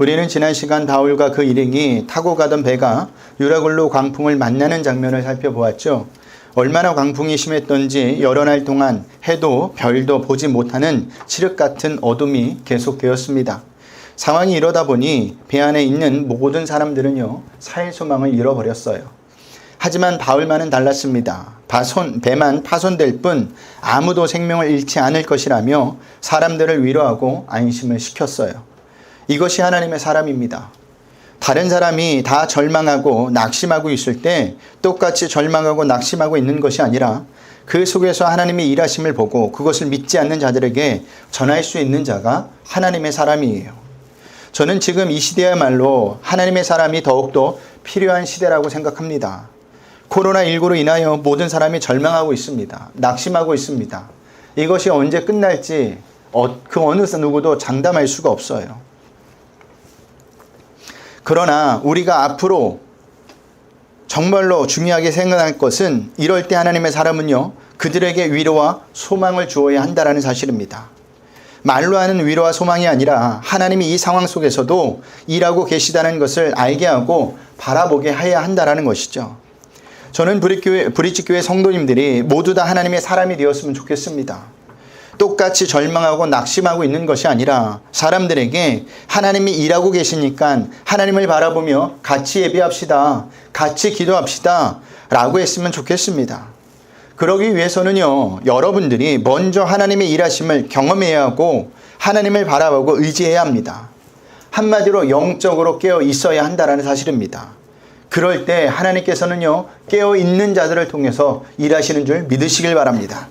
우리는 지난 시간 바울과 그 일행이 타고 가던 배가 유라굴로 광풍을 만나는 장면을 살펴보았죠. 얼마나 광풍이 심했던지 여러 날 동안 해도 별도 보지 못하는 칠흑 같은 어둠이 계속되었습니다. 상황이 이러다 보니 배 안에 있는 모든 사람들은요, 살 소망을 잃어버렸어요. 하지만 바울만은 달랐습니다. 배만 파손될 뿐 아무도 생명을 잃지 않을 것이라며 사람들을 위로하고 안심을 시켰어요. 이것이 하나님의 사람입니다. 다른 사람이 다 절망하고 낙심하고 있을 때 똑같이 절망하고 낙심하고 있는 것이 아니라 그 속에서 하나님의 일하심을 보고 그것을 믿지 않는 자들에게 전할 수 있는 자가 하나님의 사람이에요. 저는 지금 이 시대야말로 하나님의 사람이 더욱더 필요한 시대라고 생각합니다. 코로나19로 인하여 모든 사람이 절망하고 있습니다. 낙심하고 있습니다. 이것이 언제 끝날지 그 어느 누구도 장담할 수가 없어요. 그러나 우리가 앞으로 정말로 중요하게 생각할 것은 이럴 때 하나님의 사람은요, 그들에게 위로와 소망을 주어야 한다는 사실입니다. 말로 하는 위로와 소망이 아니라 하나님이 이 상황 속에서도 일하고 계시다는 것을 알게 하고 바라보게 해야 한다는 것이죠. 저는 브릿지교회 성도님들이 모두 다 하나님의 사람이 되었으면 좋겠습니다. 똑같이 절망하고 낙심하고 있는 것이 아니라 사람들에게 하나님이 일하고 계시니까 하나님을 바라보며 같이 예배합시다, 같이 기도합시다 라고 했으면 좋겠습니다. 그러기 위해서는요, 여러분들이 먼저 하나님의 일하심을 경험해야 하고 하나님을 바라보고 의지해야 합니다. 한마디로 영적으로 깨어 있어야 한다는 사실입니다. 그럴 때 하나님께서는요, 깨어 있는 자들을 통해서 일하시는 줄 믿으시길 바랍니다.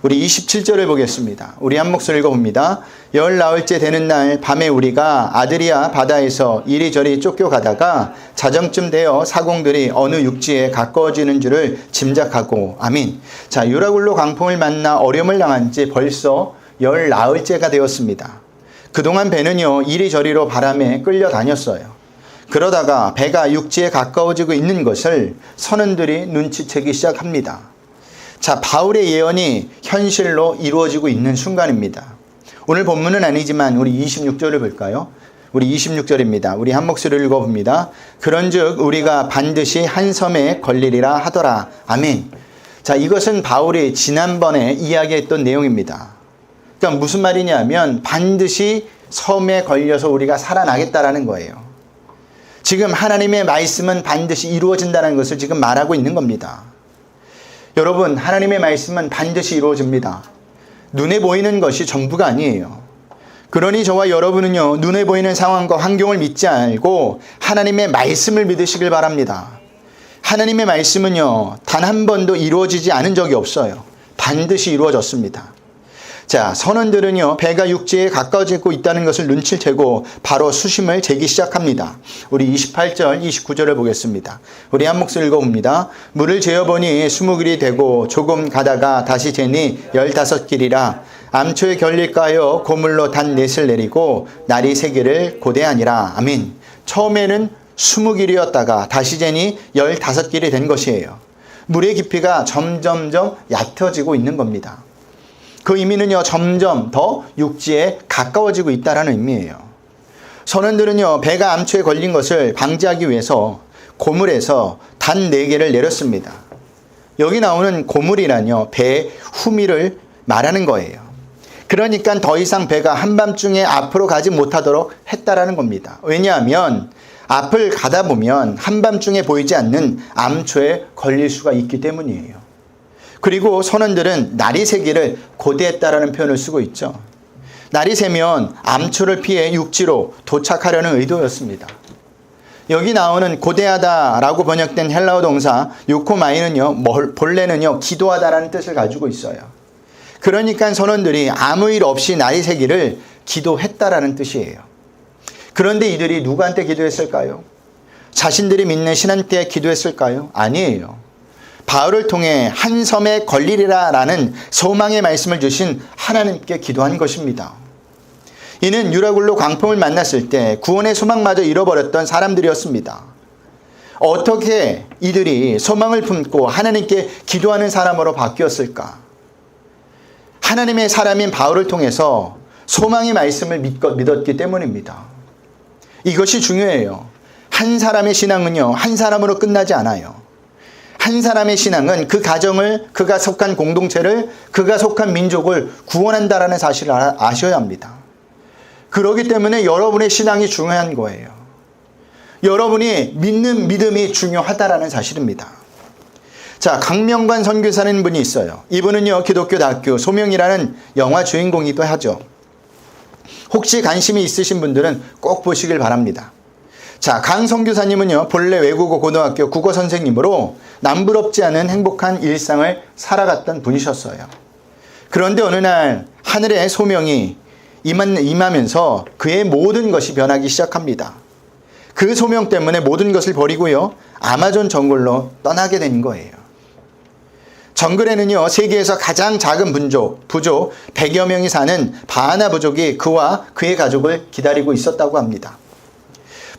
우리 27절을 보겠습니다. 우리 한 목소리 읽어봅니다. 열 나흘째 되는 날 밤에 우리가 아드리아 바다에서 이리저리 쫓겨가다가 자정쯤 되어 사공들이 어느 육지에 가까워지는 줄을 짐작하고. 아멘. 자, 유라굴로 광풍을 만나 어려움을 당한 지 벌써 열 나흘째가 되었습니다. 그동안 배는요, 이리저리로 바람에 끌려다녔어요. 그러다가 배가 육지에 가까워지고 있는 것을 선원들이 눈치채기 시작합니다. 자, 바울의 예언이 현실로 이루어지고 있는 순간입니다. 오늘 본문은 아니지만 우리 26절을 볼까요? 우리 26절입니다. 우리 한 목소리를 읽어봅니다. 그런즉 우리가 반드시 한 섬에 걸리리라 하더라. 아멘. 자, 이것은 바울이 지난번에 이야기했던 내용입니다. 그러니까 무슨 말이냐면 반드시 섬에 걸려서 우리가 살아나겠다라는 거예요. 지금 하나님의 말씀은 반드시 이루어진다는 것을 지금 말하고 있는 겁니다. 여러분, 하나님의 말씀은 반드시 이루어집니다. 눈에 보이는 것이 전부가 아니에요. 그러니 저와 여러분은요, 눈에 보이는 상황과 환경을 믿지 않고 하나님의 말씀을 믿으시길 바랍니다. 하나님의 말씀은요, 단 한 번도 이루어지지 않은 적이 없어요. 반드시 이루어졌습니다. 자, 선원들은요, 배가 육지에 가까워지고 있다는 것을 눈치를 채고 바로 수심을 재기 시작합니다. 우리 28절, 29절을 보겠습니다. 우리 한 목소리 읽어봅니다. 물을 재어보니 20길이 되고 조금 가다가 다시 재니 15길이라 암초에 결릴까 하여 고물로 단 넷을 내리고 날이 3개를 고대하니라. 아멘. 처음에는 20길이었다가 다시 재니 15길이 된 것이에요. 물의 깊이가 점점점 얕아지고 있는 겁니다. 그 의미는요, 점점 더 육지에 가까워지고 있다는 의미예요. 선원들은요, 배가 암초에 걸린 것을 방지하기 위해서 고물에서 단 4개를 내렸습니다. 여기 나오는 고물이란요, 배의 후미를 말하는 거예요. 그러니까 더 이상 배가 한밤중에 앞으로 가지 못하도록 했다라는 겁니다. 왜냐하면 앞을 가다 보면 한밤중에 보이지 않는 암초에 걸릴 수가 있기 때문이에요. 그리고 선원들은 날이 새기를 고대했다라는 표현을 쓰고 있죠. 날이 새면 암초를 피해 육지로 도착하려는 의도였습니다. 여기 나오는 고대하다라고 번역된 헬라어 동사 요코마이는요, 본래는요, 기도하다라는 뜻을 가지고 있어요. 그러니까 선원들이 아무 일 없이 날이 새기를 기도했다라는 뜻이에요. 그런데 이들이 누구한테 기도했을까요? 자신들이 믿는 신한테 기도했을까요? 아니에요. 바울을 통해 한 섬에 걸리리라 라는 소망의 말씀을 주신 하나님께 기도한 것입니다. 이는 유라굴로 광풍을 만났을 때 구원의 소망마저 잃어버렸던 사람들이었습니다. 어떻게 이들이 소망을 품고 하나님께 기도하는 사람으로 바뀌었을까? 하나님의 사람인 바울을 통해서 소망의 말씀을 믿었기 때문입니다. 이것이 중요해요. 한 사람의 신앙은요, 한 사람으로 끝나지 않아요. 한 사람의 신앙은 그 가정을, 그가 속한 공동체를, 그가 속한 민족을 구원한다라는 사실을 아셔야 합니다. 그렇기 때문에 여러분의 신앙이 중요한 거예요. 여러분이 믿는 믿음이 중요하다라는 사실입니다. 자, 강명관 선교사라는 분이 있어요. 이분은요, 기독교 다큐 소명이라는 영화 주인공이기도 하죠. 혹시 관심이 있으신 분들은 꼭 보시길 바랍니다. 자, 강 선교사님은요, 본래 외국어 고등학교 국어 선생님으로 남부럽지 않은 행복한 일상을 살아갔던 분이셨어요. 그런데 어느 날 하늘의 소명이 임하면서 그의 모든 것이 변하기 시작합니다. 그 소명 때문에 모든 것을 버리고요, 아마존 정글로 떠나게 된 거예요. 정글에는요, 세계에서 가장 작은 부족 100여 명이 사는 바하나 부족이 그와 그의 가족을 기다리고 있었다고 합니다.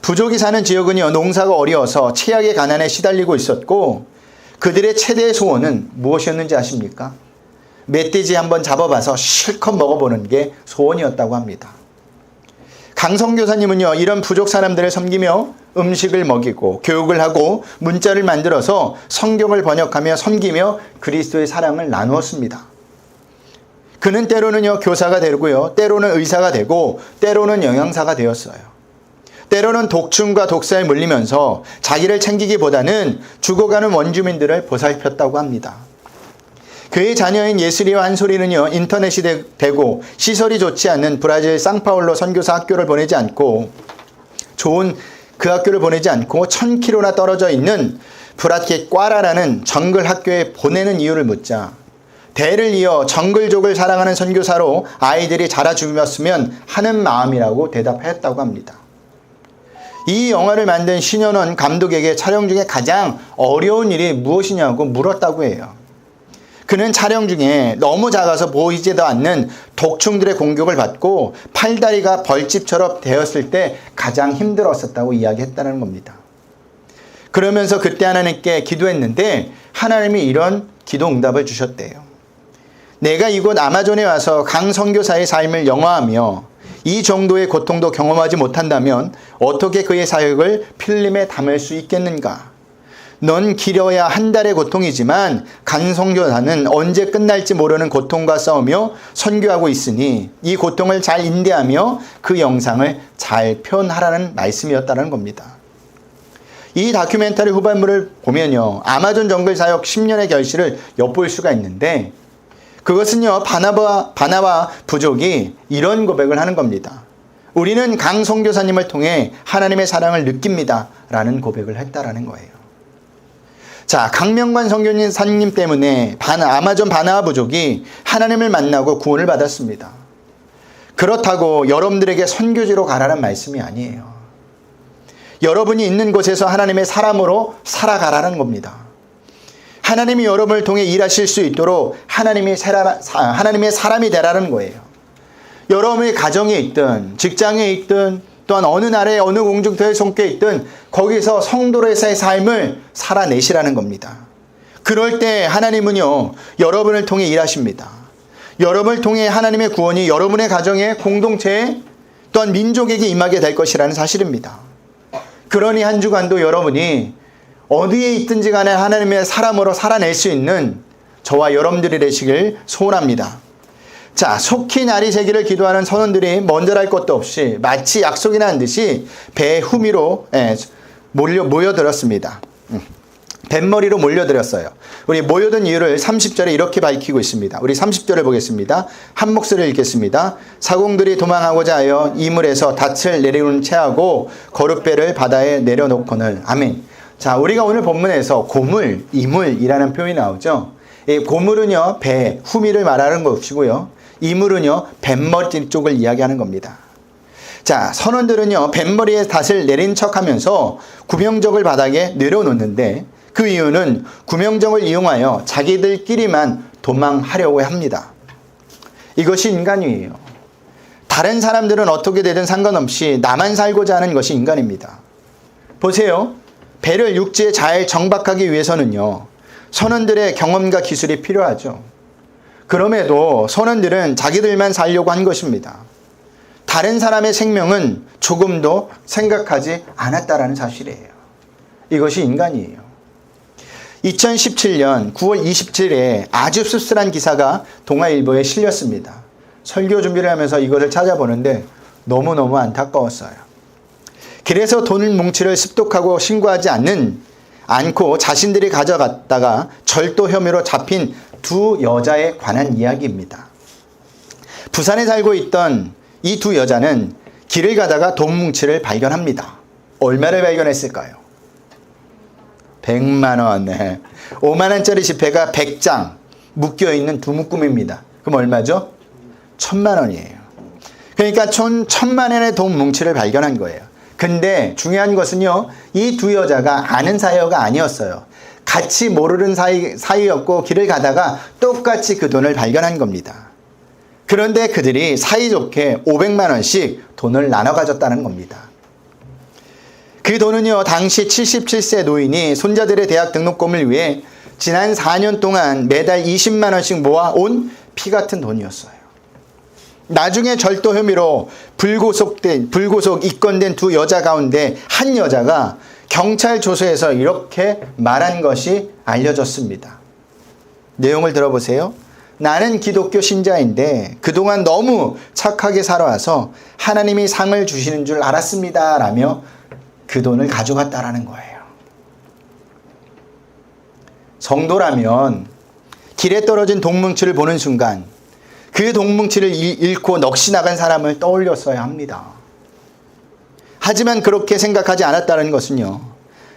부족이 사는 지역은요, 농사가 어려워서 최악의 가난에 시달리고 있었고, 그들의 최대의 소원은 무엇이었는지 아십니까? 멧돼지 한번 잡아봐서 실컷 먹어보는 게 소원이었다고 합니다. 강선교사님은요, 이런 부족 사람들을 섬기며 음식을 먹이고 교육을 하고 문자를 만들어서 성경을 번역하며 섬기며 그리스도의 사랑을 나누었습니다. 그는 때로는요, 교사가 되고요, 때로는 의사가 되고 때로는 영양사가 되었어요. 때로는 독충과 독사에 물리면서 자기를 챙기기보다는 죽어가는 원주민들을 보살폈다고 합니다. 그의 자녀인 예슬이와 한솔이는요, 인터넷이 되고 시설이 좋지 않은 브라질 상파울로 선교사 학교를 보내지 않고, 좋은 그 학교를 보내지 않고 1000km나 떨어져 있는 브라티꽈라라는 정글 학교에 보내는 이유를 묻자, 대를 이어 정글족을 사랑하는 선교사로 아이들이 자라 죽였으면 하는 마음이라고 대답하였다고 합니다. 이 영화를 만든 신현원 감독에게 촬영 중에 가장 어려운 일이 무엇이냐고 물었다고 해요. 그는 촬영 중에 너무 작아서 보이지도 않는 독충들의 공격을 받고 팔다리가 벌집처럼 되었을 때 가장 힘들었었다고 이야기했다는 겁니다. 그러면서 그때 하나님께 기도했는데 하나님이 이런 기도 응답을 주셨대요. 내가 이곳 아마존에 와서 강 선교사의 삶을 영화하며 이 정도의 고통도 경험하지 못한다면 어떻게 그의 사역을 필름에 담을 수 있겠는가? 넌 길어야 한 달의 고통이지만 강 선교사는 언제 끝날지 모르는 고통과 싸우며 선교하고 있으니 이 고통을 잘 인내하며 그 영상을 잘 표현하라는 말씀이었다는 겁니다. 이 다큐멘터리 후반부를 보면요, 아마존 정글 사역 10년의 결실을 엿볼 수가 있는데, 그것은요, 바나바 부족이 이런 고백을 하는 겁니다. 우리는 강 선교사님을 통해 하나님의 사랑을 느낍니다 라는 고백을 했다라는 거예요. 자, 강명관 선교사님 때문에 아마존 바나바 부족이 하나님을 만나고 구원을 받았습니다. 그렇다고 여러분들에게 선교지로 가라는 말씀이 아니에요. 여러분이 있는 곳에서 하나님의 사람으로 살아가라는 겁니다. 하나님이 여러분을 통해 일하실 수 있도록 하나님의 사람이 되라는 거예요. 여러분의 가정에 있든 직장에 있든 또한 어느 나라의 어느 공중도에 속해 있든 거기서 성도로서의 삶을 살아내시라는 겁니다. 그럴 때 하나님은요, 여러분을 통해 일하십니다. 여러분을 통해 하나님의 구원이 여러분의 가정에, 공동체에, 또한 민족에게 임하게 될 것이라는 사실입니다. 그러니 한 주간도 여러분이 어디에 있든지 간에 하나님의 사람으로 살아낼 수 있는 저와 여러분들이 되시길 소원합니다. 자, 속히 날이 새기를 기도하는 선원들이 먼저랄 것도 없이 마치 약속이 난 듯이 배 후미로 모여들었습니다. 뱃머리로 몰려들었어요. 우리 모여든 이유를 30절에 이렇게 밝히고 있습니다. 우리 30절을 보겠습니다. 한 목소리를 읽겠습니다. 사공들이 도망하고자 하여 이물에서 닻을 내려놓은 채하고 거룻배를 바다에 내려놓거늘. 아멘. 자, 우리가 오늘 본문에서 고물, 이물이라는 표현이 나오죠. 이 고물은요, 배, 후미를 말하는 것이고요. 이물은요, 뱃머리 쪽을 이야기하는 겁니다. 자, 선원들은요, 뱃머리에 닷을 내린 척 하면서 구명정을 바닥에 내려놓는데, 그 이유는 구명정을 이용하여 자기들끼리만 도망하려고 합니다. 이것이 인간이에요. 다른 사람들은 어떻게 되든 상관없이 나만 살고자 하는 것이 인간입니다. 보세요. 배를 육지에 잘 정박하기 위해서는요, 선원들의 경험과 기술이 필요하죠. 그럼에도 선원들은 자기들만 살려고 한 것입니다. 다른 사람의 생명은 조금도 생각하지 않았다라는 사실이에요. 이것이 인간이에요. 2017년 9월 27일에 아주 씁쓸한 기사가 동아일보에 실렸습니다. 설교 준비를 하면서 이것을 찾아보는데 너무너무 안타까웠어요. 길에서 돈 뭉치를 습독하고 신고하지 않고 자신들이 가져갔다가 절도 혐의로 잡힌 두 여자에 관한 이야기입니다. 부산에 살고 있던 이 두 여자는 길을 가다가 돈 뭉치를 발견합니다. 얼마를 발견했을까요? 100만 원. 네. 5만 원짜리 지폐가 100장 묶여있는 두 묶음입니다. 그럼 얼마죠? 1000만 원이에요. 그러니까 1000만 원의 돈 뭉치를 발견한 거예요. 근데 중요한 것은요, 이 두 여자가 아는 사이가 아니었어요. 같이 모르는 사이였고 길을 가다가 똑같이 그 돈을 발견한 겁니다. 그런데 그들이 사이좋게 500만 원씩 돈을 나눠 가졌다는 겁니다. 그 돈은요, 당시 77세 노인이 손자들의 대학 등록금을 위해 지난 4년 동안 매달 20만 원씩 모아온 피 같은 돈이었어요. 나중에 절도 혐의로 불구속 입건된 두 여자 가운데 한 여자가 경찰 조서에서 이렇게 말한 것이 알려졌습니다. 내용을 들어보세요. 나는 기독교 신자인데 그동안 너무 착하게 살아와서 하나님이 상을 주시는 줄 알았습니다. 라며 그 돈을 가져갔다라는 거예요. 성도라면 길에 떨어진 동뭉치를 보는 순간 그 동뭉치를 잃고 넋이 나간 사람을 떠올렸어야 합니다. 하지만 그렇게 생각하지 않았다는 것은요,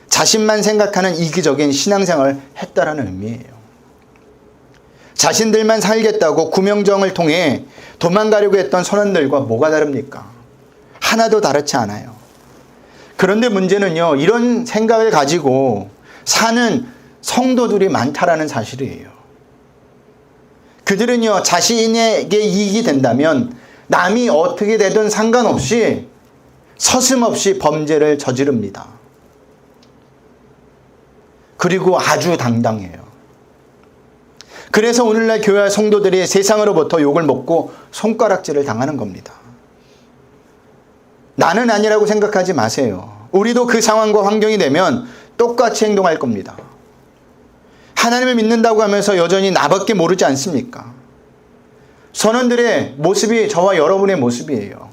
자신만 생각하는 이기적인 신앙생활을 했다라는 의미예요. 자신들만 살겠다고 구명정을 통해 도망가려고 했던 선원들과 뭐가 다릅니까? 하나도 다르지 않아요. 그런데 문제는요, 이런 생각을 가지고 사는 성도들이 많다라는 사실이에요. 그들은요, 자신에게 이익이 된다면 남이 어떻게 되든 상관없이 서슴없이 범죄를 저지릅니다. 그리고 아주 당당해요. 그래서 오늘날 교회 성도들이 세상으로부터 욕을 먹고 손가락질을 당하는 겁니다. 나는 아니라고 생각하지 마세요. 우리도 그 상황과 환경이 되면 똑같이 행동할 겁니다. 하나님을 믿는다고 하면서 여전히 나밖에 모르지 않습니까? 선원들의 모습이 저와 여러분의 모습이에요.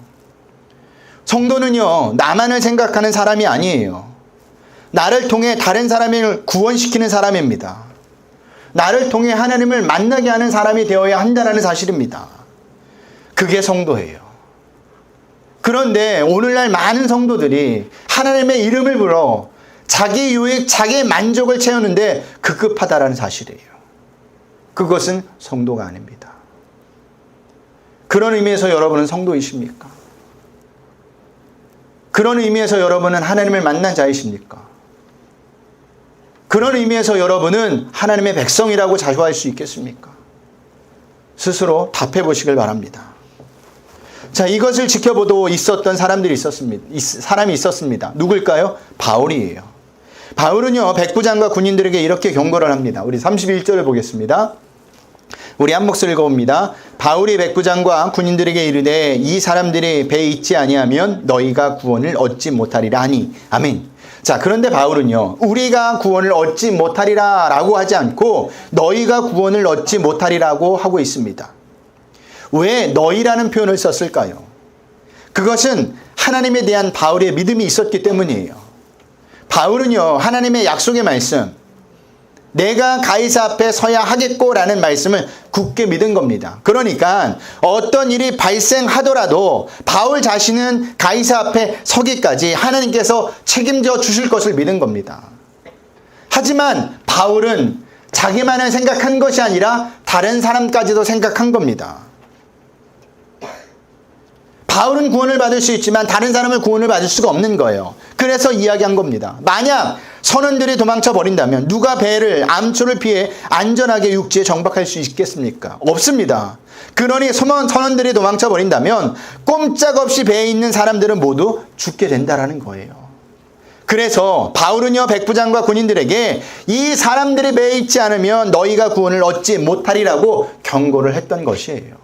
성도는요, 나만을 생각하는 사람이 아니에요. 나를 통해 다른 사람을 구원시키는 사람입니다. 나를 통해 하나님을 만나게 하는 사람이 되어야 한다는 사실입니다. 그게 성도예요. 그런데 오늘날 많은 성도들이 하나님의 이름을 불러 자기 유익, 자기 만족을 채우는데 급급하다라는 사실이에요. 그것은 성도가 아닙니다. 그런 의미에서 여러분은 성도이십니까? 그런 의미에서 여러분은 하나님을 만난 자이십니까? 그런 의미에서 여러분은 하나님의 백성이라고 자부할 수 있겠습니까? 스스로 답해 보시길 바랍니다. 자, 이것을 지켜보도 있었던 사람이 있었습니다. 누굴까요? 바울이에요. 바울은요, 백부장과 군인들에게 이렇게 경고를 합니다. 우리 31절을 보겠습니다. 우리 한 목소리 읽어봅니다. 바울이 백부장과 군인들에게 이르되 이 사람들이 배에 있지 아니하면 너희가 구원을 얻지 못하리라 하니. 아멘. 자, 그런데 바울은요, 우리가 구원을 얻지 못하리라 라고 하지 않고 너희가 구원을 얻지 못하리라고 하고 있습니다. 왜 너희라는 표현을 썼을까요? 그것은 하나님에 대한 바울의 믿음이 있었기 때문이에요. 바울은요, 하나님의 약속의 말씀, 내가 가이사 앞에 서야 하겠고라는 말씀을 굳게 믿은 겁니다. 그러니까 어떤 일이 발생하더라도 바울 자신은 가이사 앞에 서기까지 하나님께서 책임져 주실 것을 믿은 겁니다. 하지만 바울은 자기만을 생각한 것이 아니라 다른 사람까지도 생각한 겁니다. 바울은 구원을 받을 수 있지만 다른 사람을 구원을 받을 수가 없는 거예요. 그래서 이야기한 겁니다. 만약 선원들이 도망쳐 버린다면 누가 배를 암초를 피해 안전하게 육지에 정박할 수 있겠습니까? 없습니다. 그러니 선원들이 도망쳐 버린다면 꼼짝없이 배에 있는 사람들은 모두 죽게 된다라는 거예요. 그래서 바울은요, 백부장과 군인들에게 이 사람들이 배에 있지 않으면 너희가 구원을 얻지 못하리라고 경고를 했던 것이에요.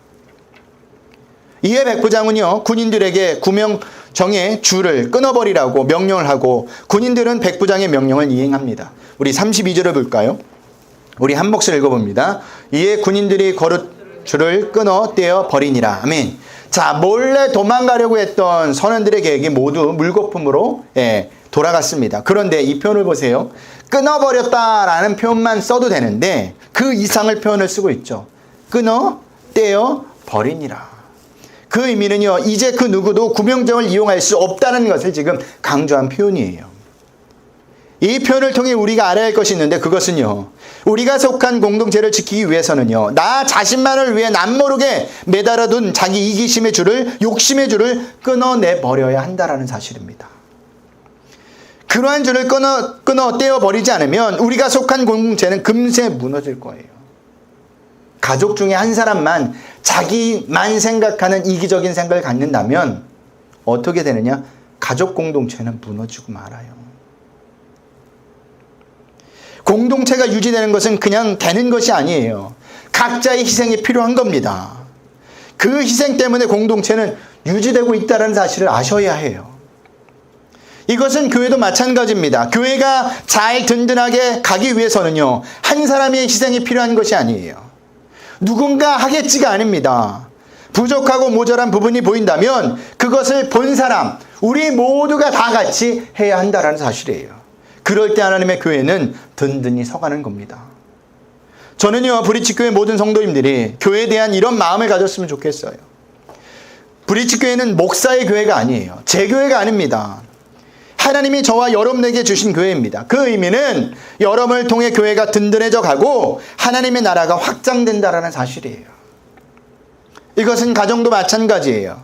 이에 백부장은요, 군인들에게 구명정의 줄을 끊어버리라고 명령을 하고 군인들은 백부장의 명령을 이행합니다. 우리 32절을 볼까요? 우리 한 목소리 읽어봅니다. 이에 군인들이 거룻줄을 끊어 떼어 버리니라. 아멘. 자, 몰래 도망가려고 했던 선원들의 계획이 모두 물거품으로 돌아갔습니다. 그런데 이 표현을 보세요. 끊어버렸다라는 표현만 써도 되는데 그 이상을 표현을 쓰고 있죠. 끊어 떼어 버리니라. 그 의미는요, 이제 그 누구도 구명정을 이용할 수 없다는 것을 지금 강조한 표현이에요. 이 표현을 통해 우리가 알아야 할 것이 있는데 그것은요, 우리가 속한 공동체를 지키기 위해서는요, 나 자신만을 위해 남모르게 매달아둔 자기 이기심의 줄을, 욕심의 줄을 끊어내 버려야 한다라는 사실입니다. 그러한 줄을 끊어 떼어버리지 않으면 우리가 속한 공동체는 금세 무너질 거예요. 가족 중에 한 사람만 자기만 생각하는 이기적인 생각을 갖는다면 어떻게 되느냐? 가족 공동체는 무너지고 말아요. 공동체가 유지되는 것은 그냥 되는 것이 아니에요. 각자의 희생이 필요한 겁니다. 그 희생 때문에 공동체는 유지되고 있다는 사실을 아셔야 해요. 이것은 교회도 마찬가지입니다. 교회가 잘 든든하게 가기 위해서는요, 한 사람의 희생이 필요한 것이 아니에요. 누군가 하겠지가 아닙니다. 부족하고 모자란 부분이 보인다면 그것을 본 사람, 우리 모두가 다 같이 해야 한다는 사실이에요. 그럴 때 하나님의 교회는 든든히 서가는 겁니다. 저는요, 브리치교회 모든 성도님들이 교회에 대한 이런 마음을 가졌으면 좋겠어요. 브리치교회는 목사의 교회가 아니에요. 제 교회가 아닙니다. 하나님이 저와 여러분에게 주신 교회입니다. 그 의미는 여러분을 통해 교회가 든든해져 가고 하나님의 나라가 확장된다는 사실이에요. 이것은 가정도 마찬가지예요.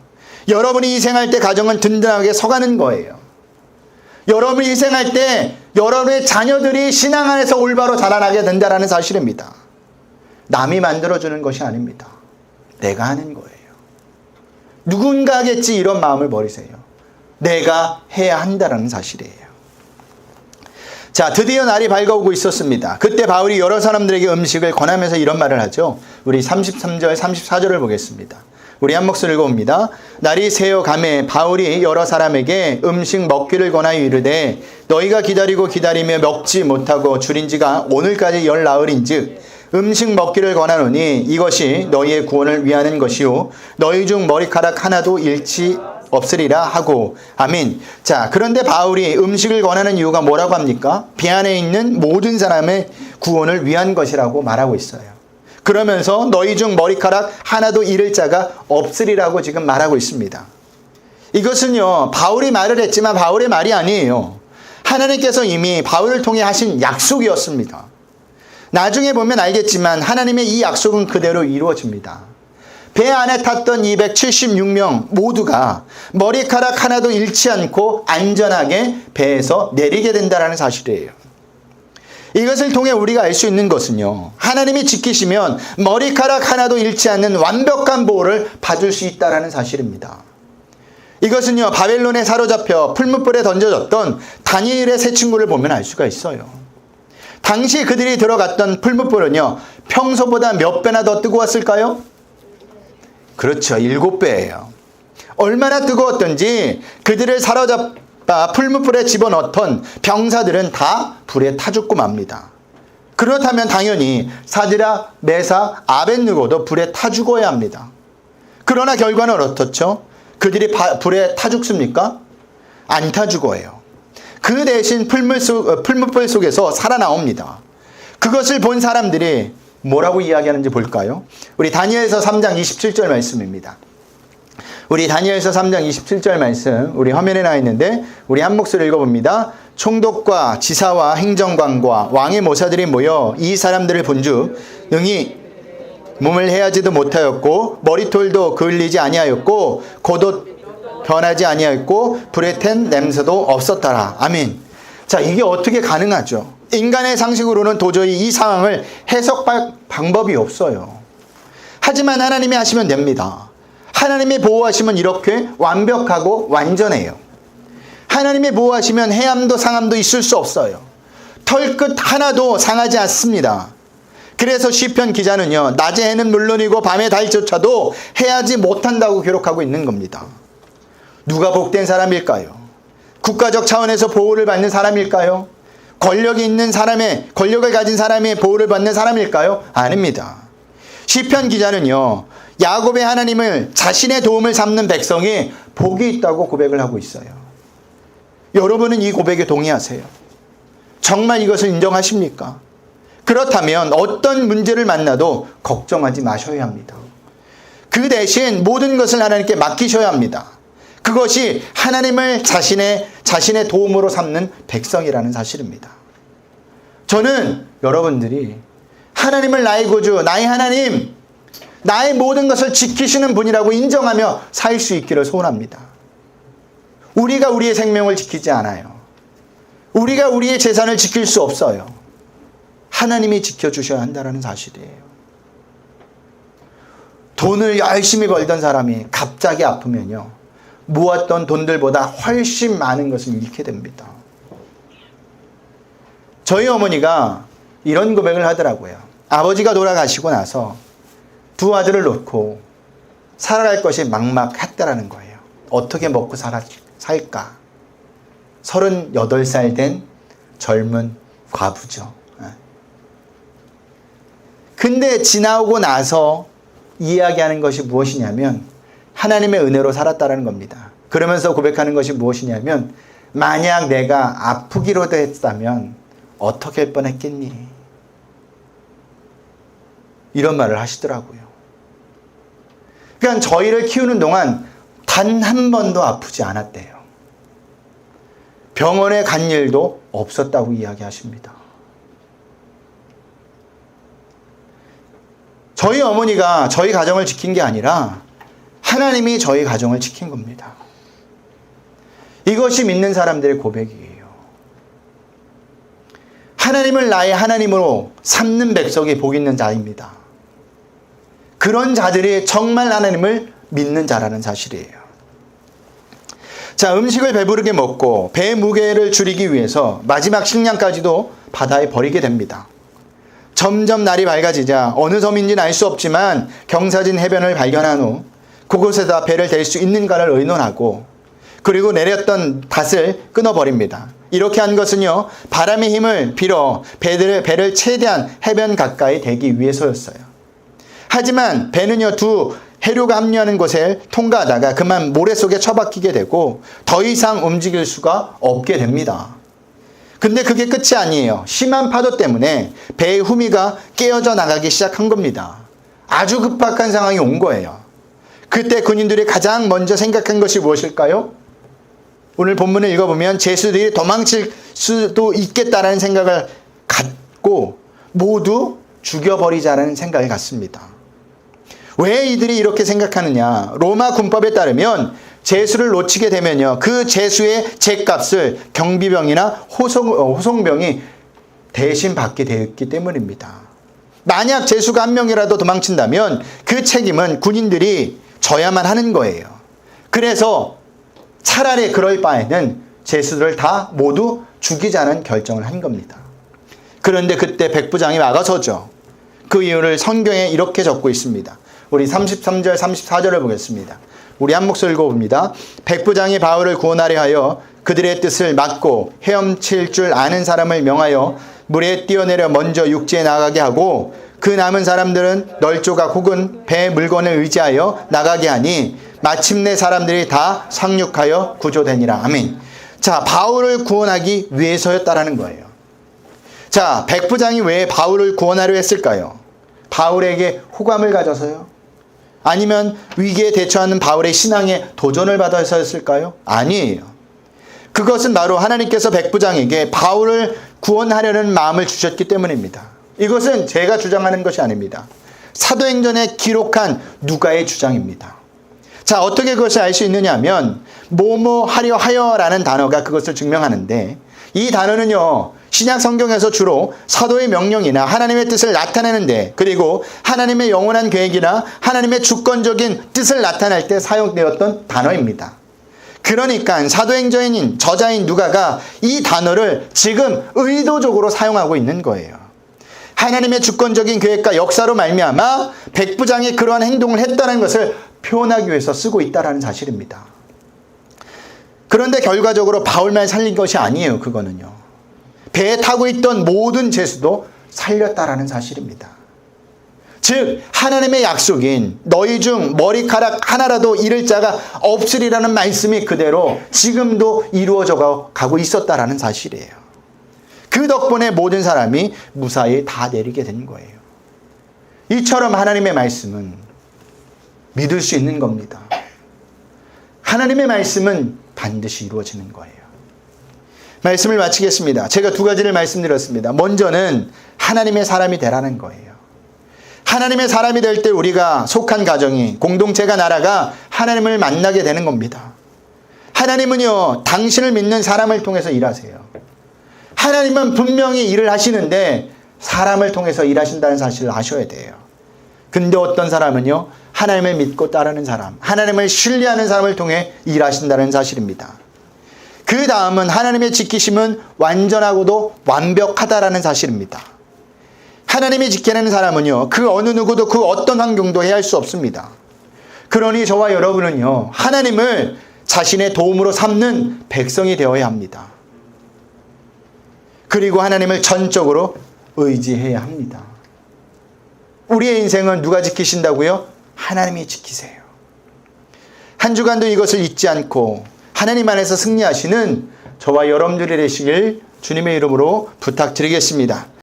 여러분이 희생할 때 가정은 든든하게 서가는 거예요. 여러분이 희생할 때 여러분의 자녀들이 신앙 안에서 올바로 자라나게 된다는 사실입니다. 남이 만들어주는 것이 아닙니다. 내가 하는 거예요. 누군가 하겠지 이런 마음을 버리세요. 내가 해야 한다는 사실이에요. 자, 드디어 날이 밝아오고 있었습니다. 그때 바울이 여러 사람들에게 음식을 권하면서 이런 말을 하죠. 우리 33절, 34절을 보겠습니다. 우리 한 목소리 읽어봅니다. 날이 새어 가매 바울이 여러 사람에게 음식 먹기를 권하여 이르되 너희가 기다리고 기다리며 먹지 못하고 줄인 지가 오늘까지 열 나흘인즉 음식 먹기를 권하노니 이것이 너희의 구원을 위하는 것이요 너희 중 머리카락 하나도 잃지 없으리라 하고. 아멘. 자, 그런데 바울이 음식을 권하는 이유가 뭐라고 합니까? 배 안에 있는 모든 사람의 구원을 위한 것이라고 말하고 있어요. 그러면서 너희 중 머리카락 하나도 잃을 자가 없으리라고 지금 말하고 있습니다. 이것은요, 바울이 말을 했지만 바울의 말이 아니에요. 하나님께서 이미 바울을 통해 하신 약속이었습니다. 나중에 보면 알겠지만 하나님의 이 약속은 그대로 이루어집니다. 배 안에 탔던 276명 모두가 머리카락 하나도 잃지 않고 안전하게 배에서 내리게 된다는 사실이에요. 이것을 통해 우리가 알 수 있는 것은요, 하나님이 지키시면 머리카락 하나도 잃지 않는 완벽한 보호를 받을 수 있다는 사실입니다. 이것은요, 바벨론에 사로잡혀 풀무불에 던져졌던 다니엘의 세 친구를 보면 알 수가 있어요. 당시 그들이 들어갔던 풀무불은요, 평소보다 몇 배나 더 뜨거웠을까요? 그렇죠. 7배예요. 얼마나 뜨거웠던지 그들을 사로잡아 풀무불에 집어넣던 병사들은 다 불에 타 죽고 맙니다. 그렇다면 당연히 사드락, 메삭, 아벳느고도 불에 타 죽어야 합니다. 그러나 결과는 어떻죠? 그들이 불에 타 죽습니까? 안 타 죽어요. 그 대신 풀무불 속에서 살아나옵니다. 그것을 본 사람들이 뭐라고 이야기하는지 볼까요? 우리 다니엘서 3장 27절 말씀입니다. 우리 다니엘서 3장 27절 말씀 우리 화면에 나와 있는데 우리 한 목소리 읽어봅니다. 총독과 지사와 행정관과 왕의 모사들이 모여 이 사람들을 본즉 능히 몸을 해하지도 못하였고 머리털도 그을리지 아니하였고 겉옷 변하지 아니하였고 불에 탄 냄새도 없었더라. 아멘. 자, 이게 어떻게 가능하죠? 인간의 상식으로는 도저히 이 상황을 해석할 방법이 없어요. 하지만 하나님이 하시면 됩니다. 하나님이 보호하시면 이렇게 완벽하고 완전해요. 하나님이 보호하시면 해함도 상함도 있을 수 없어요. 털끝 하나도 상하지 않습니다. 그래서 시편 기자는요, 낮의 해는 물론이고 밤의 달조차도 해하지 못한다고 기록하고 있는 겁니다. 누가 복된 사람일까요? 국가적 차원에서 보호를 받는 사람일까요? 권력이 있는 사람의, 권력을 가진 사람의 보호를 받는 사람일까요? 아닙니다. 시편 기자는요, 야곱의 하나님을 자신의 도움을 삼는 백성이 복이 있다고 고백을 하고 있어요. 여러분은 이 고백에 동의하세요? 정말 이것을 인정하십니까? 그렇다면 어떤 문제를 만나도 걱정하지 마셔야 합니다. 그 대신 모든 것을 하나님께 맡기셔야 합니다. 그것이 하나님을 자신의 도움으로 삼는 백성이라는 사실입니다. 저는 여러분들이 하나님을 나의 구주, 나의 하나님, 나의 모든 것을 지키시는 분이라고 인정하며 살 수 있기를 소원합니다. 우리가 우리의 생명을 지키지 않아요. 우리가 우리의 재산을 지킬 수 없어요. 하나님이 지켜주셔야 한다는 사실이에요. 돈을 열심히 벌던 사람이 갑자기 아프면요, 모았던 돈들보다 훨씬 많은 것을 잃게 됩니다. 저희 어머니가 이런 고백을 하더라고요. 아버지가 돌아가시고 나서 두 아들을 놓고 살아갈 것이 막막했다라는 거예요. 어떻게 먹고 살까? 38살 된 젊은 과부죠. 근데 지나오고 나서 이야기하는 것이 무엇이냐면 하나님의 은혜로 살았다라는 겁니다. 그러면서 고백하는 것이 무엇이냐면, 만약 내가 아프기로도 했다면 어떻게 할 뻔했겠니? 이런 말을 하시더라고요. 그러니까 저희를 키우는 동안 단 한 번도 아프지 않았대요. 병원에 간 일도 없었다고 이야기하십니다. 저희 어머니가 저희 가정을 지킨 게 아니라 하나님이 저희 가정을 지킨 겁니다. 이것이 믿는 사람들의 고백이에요. 하나님을 나의 하나님으로 삼는 백성이 복 있는 자입니다. 그런 자들이 정말 하나님을 믿는 자라는 사실이에요. 자, 음식을 배부르게 먹고 배의 무게를 줄이기 위해서 마지막 식량까지도 바다에 버리게 됩니다. 점점 날이 밝아지자 어느 섬인지는 알 수 없지만 경사진 해변을 발견한 후 그곳에다 배를 댈 수 있는가를 의논하고, 그리고 내렸던 닷을 끊어버립니다. 이렇게 한 것은요, 바람의 힘을 빌어 배를 최대한 해변 가까이 대기 위해서였어요. 하지만 배는요, 두 해류가 합류하는 곳을 통과하다가 그만 모래 속에 처박히게 되고 더 이상 움직일 수가 없게 됩니다. 근데 그게 끝이 아니에요. 심한 파도 때문에 배의 후미가 깨어져 나가기 시작한 겁니다. 아주 급박한 상황이 온 거예요. 그때 군인들이 가장 먼저 생각한 것이 무엇일까요? 오늘 본문을 읽어보면 제수들이 도망칠 수도 있겠다라는 생각을 갖고 모두 죽여버리자라는 생각을 갖습니다. 왜 이들이 이렇게 생각하느냐? 로마 군법에 따르면 제수를 놓치게 되면요, 그 제수의 죗값을 경비병이나 호송병이 대신 받게 되었기 때문입니다. 만약 제수가 한 명이라도 도망친다면 그 책임은 군인들이 져야만 하는 거예요. 그래서 차라리 그럴 바에는 제수들을 다 모두 죽이자는 결정을 한 겁니다. 그런데 그때 백부장이 막아서죠. 그 이유를 성경에 이렇게 적고 있습니다. 우리 33절 34절을 보겠습니다. 우리 한 목소리 읽어봅니다. 백부장이 바울을 구원하려 하여 그들의 뜻을 막고 헤엄칠 줄 아는 사람을 명하여 물에 뛰어내려 먼저 육지에 나가게 하고, 그 남은 사람들은 널조각 혹은 배 물건을 의지하여 나가게 하니 마침내 사람들이 다 상륙하여 구조되니라. 아멘. 자, 바울을 구원하기 위해서였다라는 거예요. 자, 백부장이 왜 바울을 구원하려 했을까요? 바울에게 호감을 가져서요? 아니면 위기에 대처하는 바울의 신앙에 도전을 받아서였을까요? 아니에요. 그것은 바로 하나님께서 백부장에게 바울을 구원하려는 마음을 주셨기 때문입니다. 이것은 제가 주장하는 것이 아닙니다. 사도행전에 기록한 누가의 주장입니다. 자, 어떻게 그것을 알 수 있느냐 하면 뭐뭐 하려 하여라는 단어가 그것을 증명하는데, 이 단어는요, 신약 성경에서 주로 사도의 명령이나 하나님의 뜻을 나타내는데, 그리고 하나님의 영원한 계획이나 하나님의 주권적인 뜻을 나타낼 때 사용되었던 단어입니다. 그러니까 사도행전인 저자인 누가가 이 단어를 지금 의도적으로 사용하고 있는 거예요. 하나님의 주권적인 계획과 역사로 말미암아 백부장이 그러한 행동을 했다는 것을 표현하기 위해서 쓰고 있다는 사실입니다. 그런데 결과적으로 바울만 살린 것이 아니에요. 그거는요. 배에 타고 있던 모든 죄수도 살렸다라는 사실입니다. 즉 하나님의 약속인 너희 중 머리카락 하나라도 잃을 자가 없으리라는 말씀이 그대로 지금도 이루어져 가고 있었다라는 사실이에요. 그 덕분에 모든 사람이 무사히 다 내리게 된 거예요. 이처럼 하나님의 말씀은 믿을 수 있는 겁니다. 하나님의 말씀은 반드시 이루어지는 거예요. 말씀을 마치겠습니다. 제가 두 가지를 말씀드렸습니다. 먼저는 하나님의 사람이 되라는 거예요. 하나님의 사람이 될 때 우리가 속한 가정이, 공동체가, 나라가 하나님을 만나게 되는 겁니다. 하나님은요, 당신을 믿는 사람을 통해서 일하세요. 하나님은 분명히 일을 하시는데 사람을 통해서 일하신다는 사실을 아셔야 돼요. 근데 어떤 사람은요, 하나님을 믿고 따르는 사람, 하나님을 신뢰하는 사람을 통해 일하신다는 사실입니다. 그 다음은 하나님의 지키심은 완전하고도 완벽하다라는 사실입니다. 하나님이 지켜내는 사람은요, 그 어느 누구도 그 어떤 환경도 해할 수 없습니다. 그러니 저와 여러분은요, 하나님을 자신의 도움으로 삼는 백성이 되어야 합니다. 그리고 하나님을 전적으로 의지해야 합니다. 우리의 인생은 누가 지키신다고요? 하나님이 지키세요. 한 주간도 이것을 잊지 않고 하나님 안에서 승리하시는 저와 여러분들이 되시길 주님의 이름으로 부탁드리겠습니다.